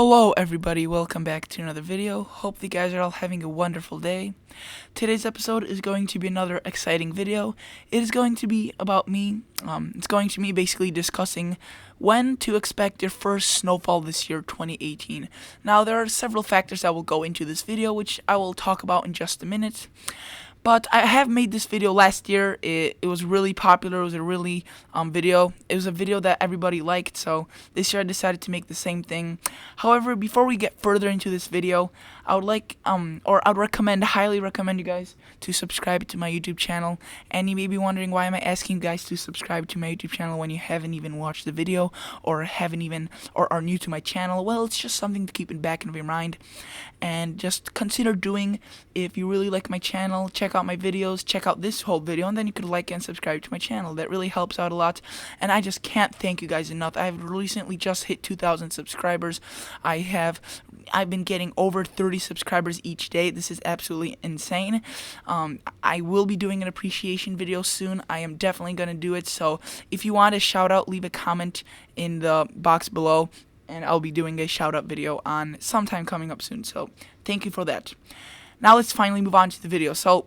Hello everybody, welcome back to another video. Hope you guys are all having a wonderful day. Today's episode is going to be another exciting video. It is going to be about me. It's going to be basically discussing when to expect your first snowfall this year, 2018. Now there are several factors that will go into this video, which I will talk about in just a minute. But I have made this video last year. It was really popular. It was a really video. It was a video that everybody liked. So this year I decided to make the same thing. However, before we get further into this video, I would like highly recommend you guys to subscribe to my YouTube channel. And you may be wondering, why am I asking you guys to subscribe to my YouTube channel when you haven't even watched the video or are new to my channel? Well, it's just something to keep in back of your mind and just consider doing. If you really like my channel, check out my videos, check out this whole video, and then you could like and subscribe to my channel. That really helps out a lot, and I just can't thank you guys enough. I've recently just hit 2,000 subscribers. I've been getting over 30 subscribers each day. This is absolutely insane. I will be doing an appreciation video soon. I am definitely going to do it, so if you want a shout out, leave a comment in the box below, and I'll be doing a shout out video on sometime coming up soon, so thank you for that. Now let's finally move on to the video. So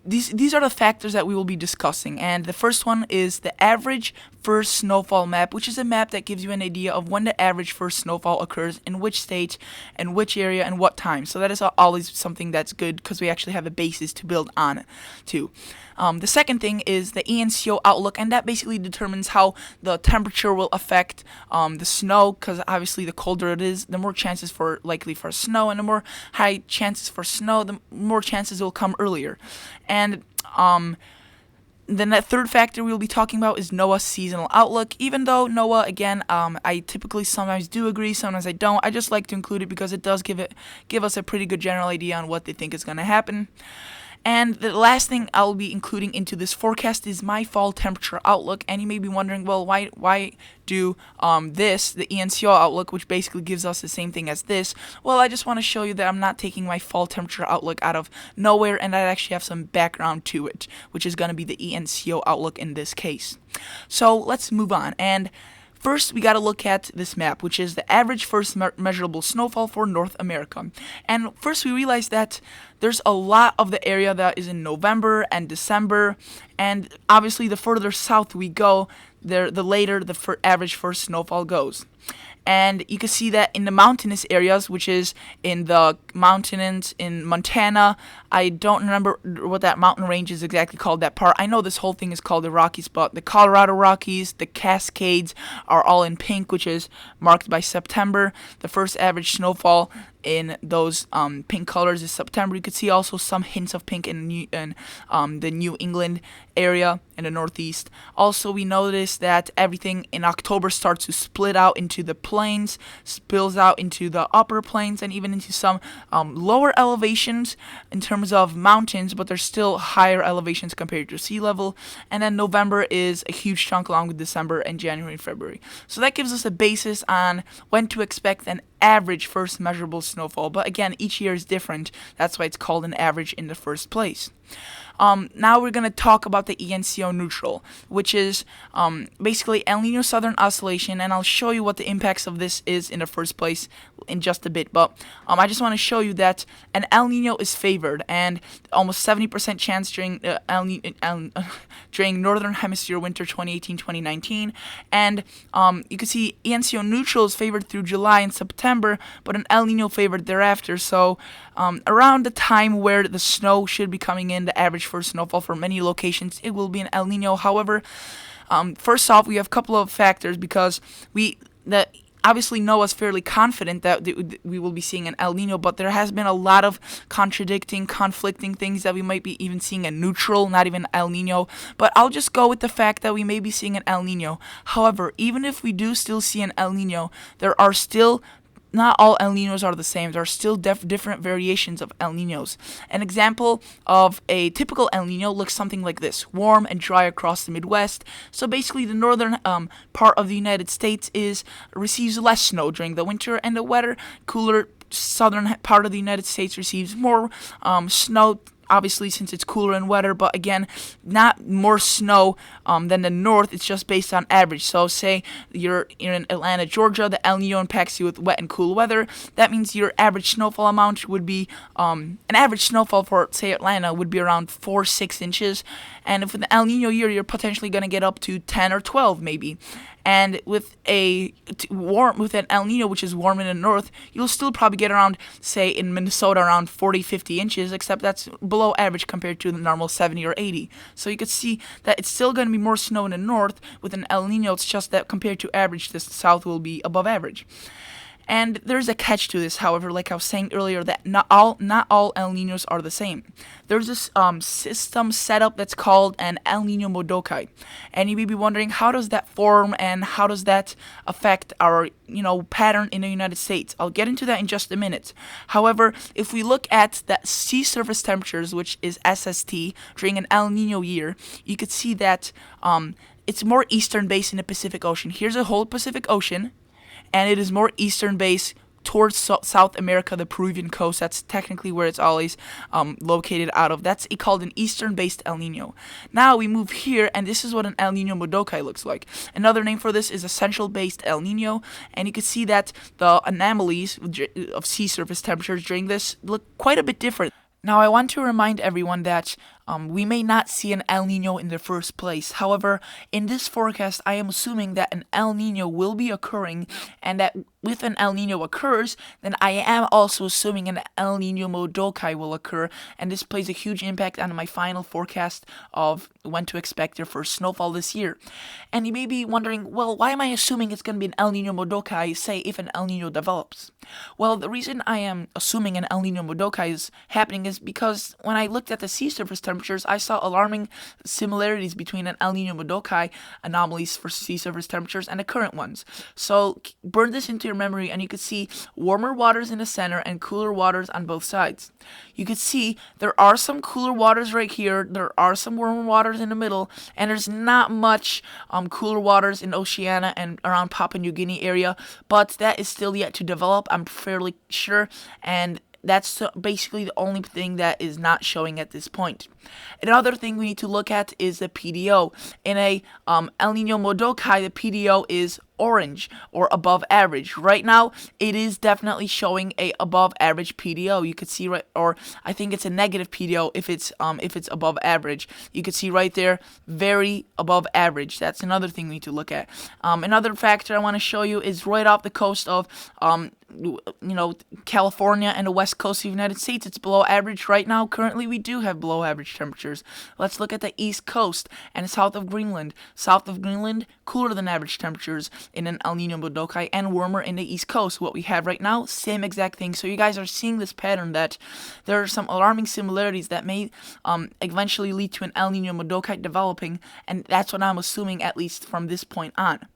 these are the factors that we will be discussing, and the first one is the average first snowfall map, which is a map that gives you an idea of when the average first snowfall occurs, in which state, and which area, and what time. So that is always something that's good, because we actually have a basis to build on to. The second thing is the Enso outlook, and that basically determines how the temperature will affect the snow, because obviously the colder it is, the more chances likely for snow, and the more high chances for snow, the more chances will come earlier. And then that third factor we'll be talking about is Noaa's seasonal outlook. Even though Noaa, again, I typically sometimes do agree, sometimes I don't. I just like to include it because it does give us a pretty good general idea on what they think is going to happen. And the last thing I'll be including into this forecast is my fall temperature outlook. And you may be wondering, well, why do the Enso outlook, which basically gives us the same thing as this? Well, I just want to show you that I'm not taking my fall temperature outlook out of nowhere, and I actually have some background to it, which is going to be the Enso outlook in this case. So let's move on. And first, we got to look at this map, which is the average first measurable snowfall for North America. And first, we realize that there's a lot of the area that is in November and December, and obviously the further south we go, the later the average first snowfall goes. And you can see that in the mountainous areas, which is in the mountains in Montana. I don't remember what that mountain range is exactly called, that part. I know this whole thing is called the Rockies, but the Colorado Rockies, the Cascades are all in pink, which is marked by September. The first average snowfall in those pink colors is September. You could see also some hints of pink in the New England area in the Northeast. Also, we notice that everything in October starts to split out into the plains, spills out into the upper plains, and even into some lower elevations in terms of mountains, but there's still higher elevations compared to sea level. And then November is a huge chunk, along with December and January and February. So that gives us a basis on when to expect an average first measurable snowfall. But again, each year is different. That's why it's called an average in the first place. Now we're going to talk about the Enso neutral, which is basically El Nino Southern Oscillation, and I'll show you what the impacts of this is in the first place in just a bit. But I just want to show you that an El Nino is favored, and almost 70% chance during during Northern Hemisphere winter 2018-2019. And you can see Enso neutral is favored through July and September, but an El Nino favored thereafter. So around the time where the snow should be coming in, the average first snowfall for many locations, it will be an El Nino. However, first off, we have a couple of factors, because obviously Noaa's fairly confident that we will be seeing an El Nino, but there has been a lot of conflicting things that we might be even seeing a neutral, not even El Nino. But I'll just go with the fact that we may be seeing an El Nino. However, even if we do still see an El Nino, there are still not all El Ninos are the same. There are still different variations of El Ninos. An example of a typical El Nino looks something like this: warm and dry across the Midwest. So basically, the northern part of the United States receives less snow during the winter, and the wetter, cooler southern part of the United States receives more snow obviously since it's cooler and wetter, but again, not more snow than the north. It's just based on average. So say you're in Atlanta, Georgia, the El Nino impacts you with wet and cool weather. That means your average snowfall amount would be an average snowfall for say Atlanta would be around 4-6 inches, and if with the El Nino year, you're potentially going to get up to 10 or 12 maybe. And with an El Nino, which is warm in the north, you'll still probably get around, say in Minnesota, around 40-50 inches, except that's below average compared to the normal 70 or 80. So you could see that it's still going to be more snow in the north with an El Nino. It's just that compared to average, the south will be above average. And there's a catch to this, however, like I was saying earlier, that not all El Niños are the same. There's this system setup that's called an El Niño Modokai, and you may be wondering, how does that form and how does that affect our pattern in the United States? I'll get into that in just a minute. However, if we look at the sea surface temperatures, which is SST, during an El Niño year, you could see that it's more eastern based in the Pacific Ocean. Here's a whole Pacific Ocean, and it is more eastern based towards South America, the Peruvian coast. That's technically where it's always located out of. That's called an eastern-based El Nino. Now we move here, and this is what an El Nino Modokai looks like. Another name for this is a central-based El Nino, and you can see that the anomalies of sea surface temperatures during this look quite a bit different. Now, I want to remind everyone that we may not see an El Nino in the first place. However, in this forecast, I am assuming that an El Nino will be occurring, and that if an El Nino occurs, then I am also assuming an El Nino Modokai will occur, and this plays a huge impact on my final forecast of when to expect your first snowfall this year. And you may be wondering, well, why am I assuming it's going to be an El Nino Modokai, say, if an El Nino develops? Well, the reason I am assuming an El Nino Modokai is happening is because when I looked at the sea surface temperatures, I saw alarming similarities between an El Nino Modokai anomalies for sea surface temperatures and the current ones. So burn this into your memory, and you could see warmer waters in the center and cooler waters on both sides. You could see there are some cooler waters right here, there are some warmer waters in the middle, and there's not much cooler waters in Oceania and around Papua New Guinea area, but that is still yet to develop, I'm fairly sure, and that's basically the only thing that is not showing at this point. Another thing we need to look at is the PDO. In a El Nino Modokai, the PDO is orange or above average. Right now, it is definitely showing a above average PDO. You could see or I think it's a negative PDO if it's above average. You could see right there, very above average. That's another thing we need to look at. Another factor I want to show you is right off the coast of California and the west coast of the United States. It's below average right now. Currently, we do have below average temperatures. Let's look at the east coast and south of Greenland. South of Greenland, cooler than average temperatures in an El Nino Modokai, and warmer in the east coast. What we have right now, same exact thing. So you guys are seeing this pattern that there are some alarming similarities that may eventually lead to an El Nino Modokai developing, and that's what I'm assuming, at least from this point on.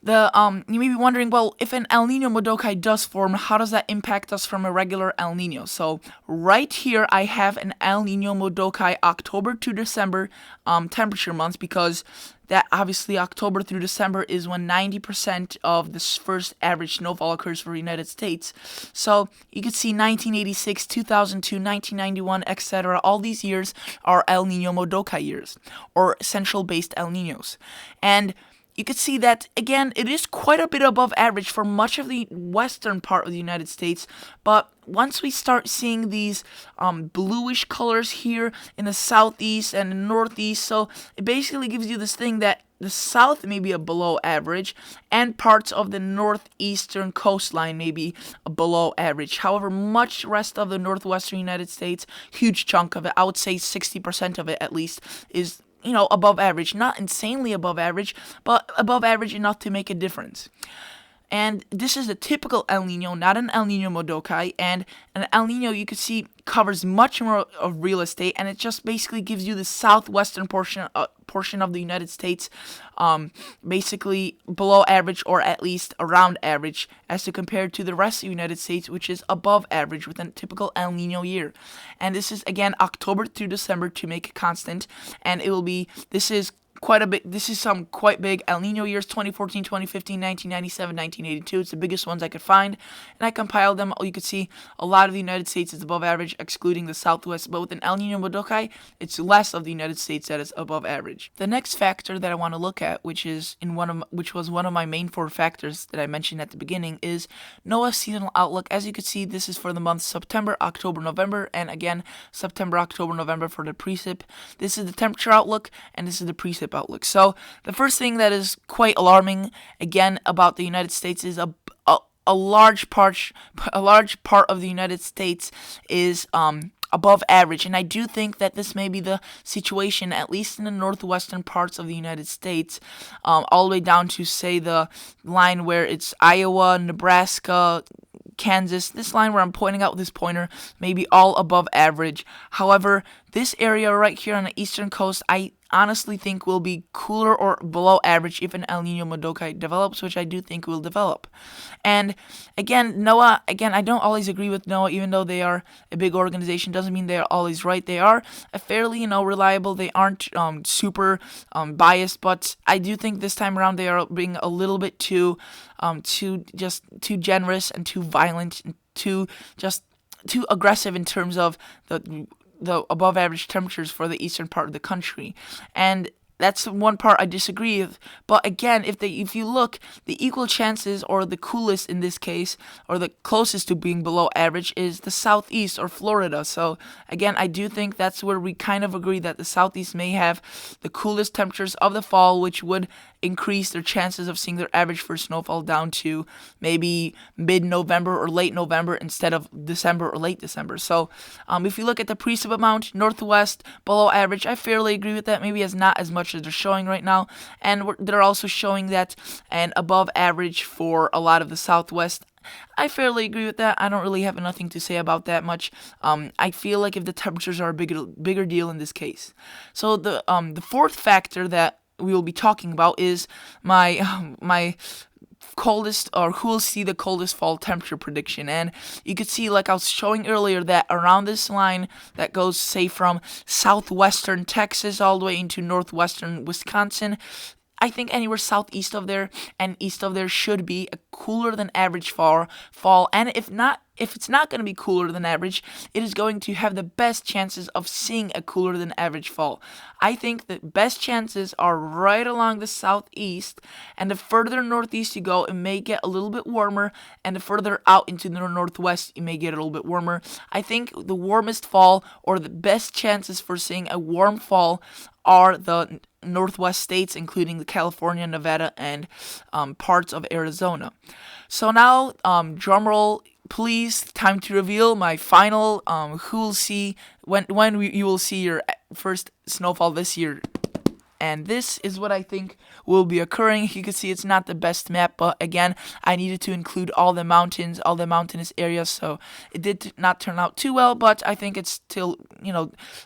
You may be wondering, well, if an El Nino Modokai does form, how does that impact us from a regular El Nino? So right here, I have an El Nino Modokai October to December temperature months, because that obviously October through December is when 90% of this first average snowfall occurs for the United States. So you can see 1986, 2002, 1991, etc. All these years are El Nino Modokai years, or central-based El Ninos. And you could see that, again, it is quite a bit above average for much of the western part of the United States, but once we start seeing these bluish colors here in the southeast and the northeast, so it basically gives you this thing that the south may be a below average, and parts of the northeastern coastline may be a below average. However, much rest of the northwestern United States, huge chunk of it, I would say 60% of it at least, is above average. Not insanely above average, but above average enough to make a difference. And this is a typical El Nino, not an El Nino Modokai. And an El Nino, you can see, covers much more of real estate, and it just basically gives you the southwestern portion of the United States, basically below average, or at least around average, as to compared to the rest of the United States, which is above average with a typical El Nino year. And this is, again, October through December to make it constant, and this is quite a bit. This is some quite big El Nino years: 2014, 2015, 1997, 1982. It's the biggest ones I could find, and I compiled them. You could see a lot of the United States is above average, excluding the Southwest. But with an El Nino Modokai, it's less of the United States that is above average. The next factor that I want to look at, which was one of my main four factors that I mentioned at the beginning, is Noaa's seasonal outlook. As you can see, this is for the months September, October, November, and again September, October, November for the precip. This is the temperature outlook, and this is the precip outlook. So the first thing that is quite alarming again about the United States is a large part of the United States is above average, and I do think that this may be the situation, at least in the northwestern parts of the United States, all the way down to, say, the line where it's Iowa, Nebraska, Kansas. This line where I'm pointing out with this pointer may be all above average. However, this area right here on the eastern coast, I honestly think will be cooler or below average if an El Nino Modokai develops, which I do think will develop. And again, Noaa, I don't always agree with Noaa, even though they are a big organization, doesn't mean they are always right. They are a fairly, reliable. They aren't super biased, but I do think this time around they are being a little bit too generous and too violent and too aggressive in terms of the above average temperatures for the eastern part of the country. And that's one part I disagree with. But again, if you look, the equal chances, or the coolest in this case, or the closest to being below average, is the southeast or Florida. So again, I do think that's where we kind of agree that the southeast may have the coolest temperatures of the fall, which would increase their chances of seeing their average for snowfall down to maybe mid-November or late November instead of December or late December. So if you look at the precip amount, northwest below average, I fairly agree with that. Maybe it's not as much as they're showing right now, and they're also showing that an above average for a lot of the southwest. I fairly agree with that. I don't really have nothing to say about that much. I feel like if the temperatures are a bigger deal in this case. So the fourth factor that we will be talking about is my coldest, or who will see the coldest fall temperature prediction. And you could see, like I was showing earlier, that around this line that goes, say, from southwestern Texas all the way into northwestern Wisconsin, I think anywhere southeast of there and east of there should be a cooler than average fall. And if it's not going to be cooler than average, it is going to have the best chances of seeing a cooler than average fall. I think the best chances are right along the southeast, and the further northeast you go, it may get a little bit warmer, and the further out into the northwest, it may get a little bit warmer. I think the warmest fall, or the best chances for seeing a warm fall, are the northwest states, including California, Nevada, and parts of Arizona. So now, drumroll please. Time to reveal my final who will see when you will see your first snowfall this year. And this is what I think will be occurring. You can see it's not the best map, but again, I needed to include all the mountains, all the mountainous areas, so it did not turn out too well, but I think it's still,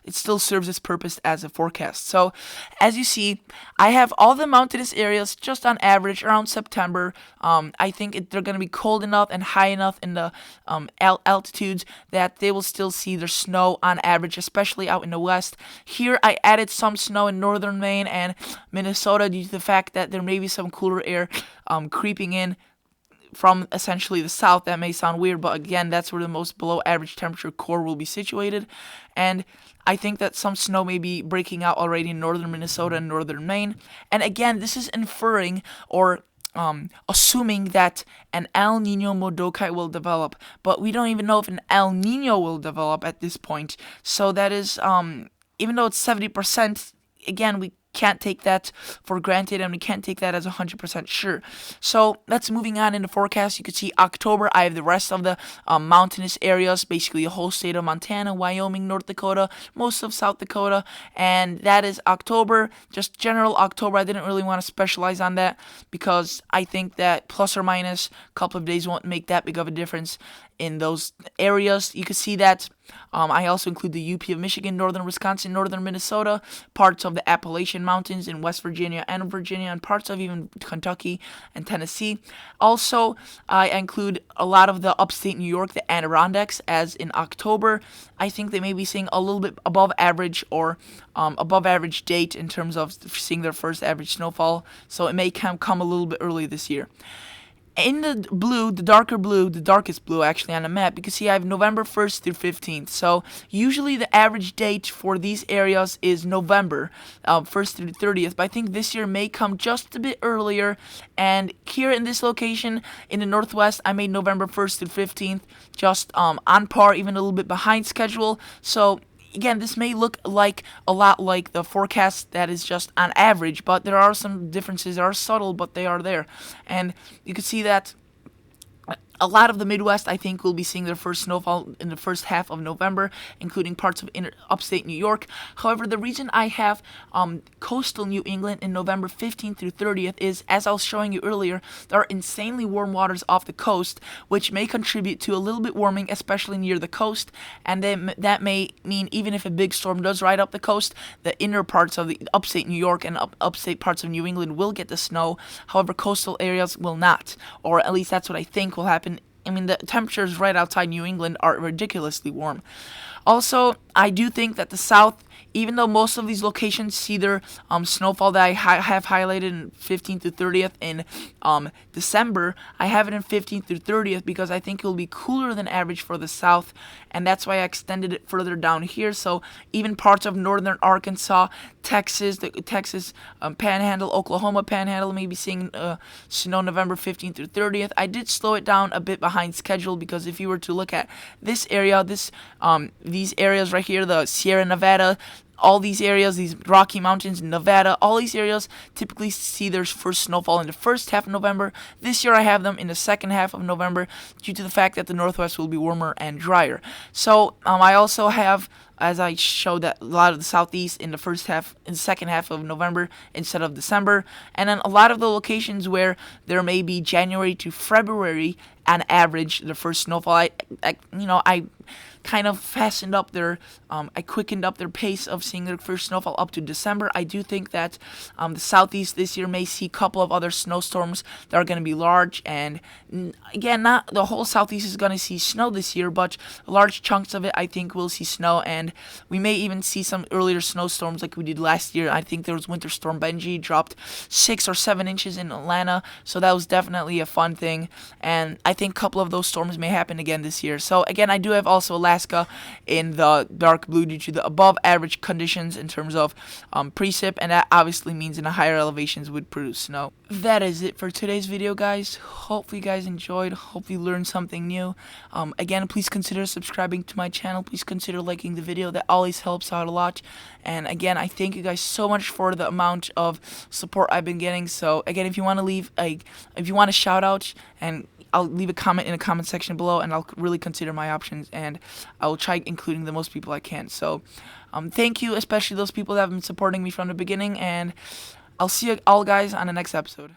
it still serves its purpose as a forecast. So, as you see, I have all the mountainous areas just on average around September. I think they're going to be cold enough and high enough in the altitudes that they will still see their snow on average, especially out in the west. Here, I added some snow in northern Maine and Minnesota due to the fact that there may be some cooler air creeping in from essentially the south. That may sound weird, but again, that's where the most below average temperature core will be situated. And I think that some snow may be breaking out already in northern Minnesota and northern Maine. And again, this is inferring or assuming that an El Nino Modokai will develop, but we don't even know if an El Nino will develop at this point. So that is, even though it's 70%, again, we can't take that for granted, and we can't take that as 100% sure. So that's moving on in the forecast. You can see October, I have the rest of the mountainous areas, basically the whole state of Montana, Wyoming, North Dakota, most of South Dakota, and that is October, just general October. I didn't really want to specialize on that because I think that plus or minus a couple of days won't make that big of a difference in those areas. You can see that I also include the UP of Michigan, northern Wisconsin, northern Minnesota, parts of the Appalachian Mountains in West Virginia and Virginia, and parts of even Kentucky and Tennessee. Also, I include a lot of the upstate New York, the Adirondacks, as in October, I think they may be seeing a little bit above average or above average date in terms of seeing their first average snowfall, so it may come a little bit early this year. In the blue, the darkest blue actually on the map, you can see I have November 1st through 15th. So usually the average date for these areas is November 1st through 30th, but I think this year may come just a bit earlier. And here in this location in the Northwest, I made November 1st through 15th, just on par, even a little bit behind schedule. So again, this may look like a lot like the forecast that is just on average, but there are some differences. They are subtle, but they are there. And you can see that a lot of the Midwest, I think, will be seeing their first snowfall in the first half of November, including parts of upstate New York. However, the reason I have coastal New England in November 15th through 30th is, as I was showing you earlier, there are insanely warm waters off the coast, which may contribute to a little bit warming, especially near the coast. And then that may mean even if a big storm does ride up the coast, the inner parts of the upstate New York and upstate parts of New England will get the snow. However, coastal areas will not, or at least that's what I think will happen. I mean, the temperatures right outside New England are ridiculously warm. Also, I do think that the South, even though most of these locations see their snowfall that I have highlighted in 15th to 30th in December, I have it in 15th through 30th because I think it will be cooler than average for the South, and that's why I extended it further down here. So even parts of northern Arkansas, Texas, the Texas Panhandle, Oklahoma Panhandle may be seeing snow November 15th through 30th. I did slow it down a bit behind schedule because if you were to look at this area, these areas right here, the Sierra Nevada, all these areas, these Rocky Mountains, Nevada, all these areas typically see their first snowfall in the first half of November. This year I have them in the second half of November due to the fact that the Northwest will be warmer and drier. So I also have, as I showed, that a lot of the Southeast in the second half of November instead of December, and then a lot of the locations where there may be January to February on average the first snowfall. I kind of fastened up I quickened up their pace of seeing their first snowfall up to December. I do think that the Southeast this year may see a couple of other snowstorms that are going to be large, and again, not the whole Southeast is going to see snow this year, but large chunks of it I think will see snow, and we may even see some earlier snowstorms like we did last year. I think there was Winter Storm Benji, dropped 6 or 7 inches in Atlanta, so that was definitely a fun thing, and I think a couple of those storms may happen again this year. So again, I do have also Alaska in the dark blue due to the above average conditions in terms of precip, and that obviously means in the higher elevations would produce snow. That is it for today's video, guys. Hopefully you guys enjoyed. Hopefully you learned something new. Again, please consider subscribing to my channel. Please consider liking the video. That always helps out a lot. And again, I thank you guys so much for the amount of support I've been getting. So again, if you want to shout out, and I'll leave a comment in the comment section below, and I'll really consider my options, and I will try including the most people I can. So thank you, especially those people that have been supporting me from the beginning, and I'll see you all guys on the next episode.